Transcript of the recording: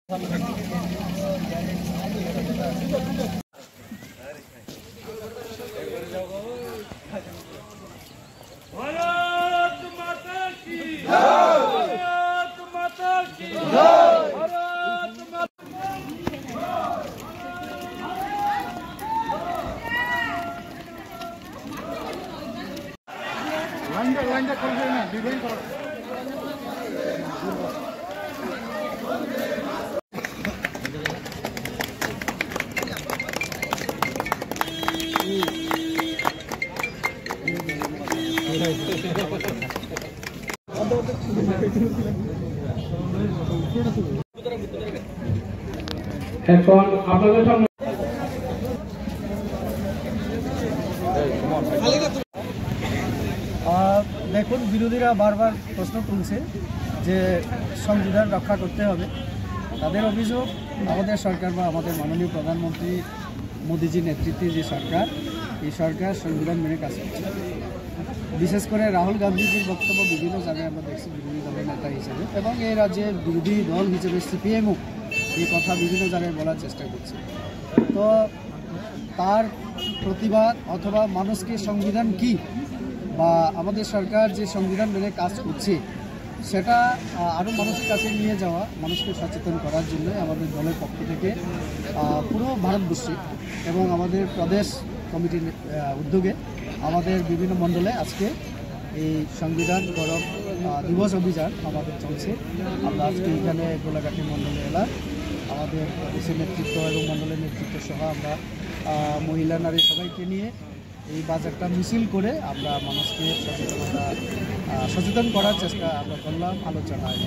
भारत माता की भारत माता की भारत লাইনটা করবে না ডিজাইন করো। এখন আপনাদের সামনে দেখুন, বিরোধীরা বারবার প্রশ্ন তুলছে যে সংবিধান রক্ষা করতে হবে। তাদের অভিযোগ আমাদের সরকার বা আমাদের মাননীয় প্রধানমন্ত্রী মোদিজির নেতৃত্বে যে সরকার, এই সরকার সংবিধান মেনে কাজ করছে। বিশেষ করে রাহুল গান্ধীজির বক্তব্য বিভিন্ন জায়গায় আমরা দেখছি বিরোধী দলের নেতা হিসেবে, এবং এই রাজ্যের বিরোধী দল হিসেবে সিপিএমও এই কথা বিভিন্ন জায়গায় বলার চেষ্টা করছে। তো তার প্রতিবাদ অথবা মানুষকে সংবিধান কি বা আমাদের সরকার যে সংবিধান মেনে কাজ করছে সেটা আরও মানুষের কাছে নিয়ে যাওয়া, মানুষকে সচেতন করার জন্য আমাদের দলের পক্ষ থেকে পুরো ভারতবর্ষে এবং আমাদের প্রদেশ কমিটির উদ্যোগে আমাদের বিভিন্ন মণ্ডলে আজকে এই সংবিধান গৌরব দিবস অভিযান আমাদের চলছে। আমরা আজকে এখানে গোলাঘাটি মণ্ডলে এলাম, আমাদের প্রদেশের নেতৃত্ব এবং মণ্ডলের নেতৃত্ব সহ আমরা মহিলা নারী সবাইকে নিয়ে এই বাজারটা মিছিল করে আমরা মানুষকে সচেতন করার চেষ্টা আমরা করলাম আলোচনায়।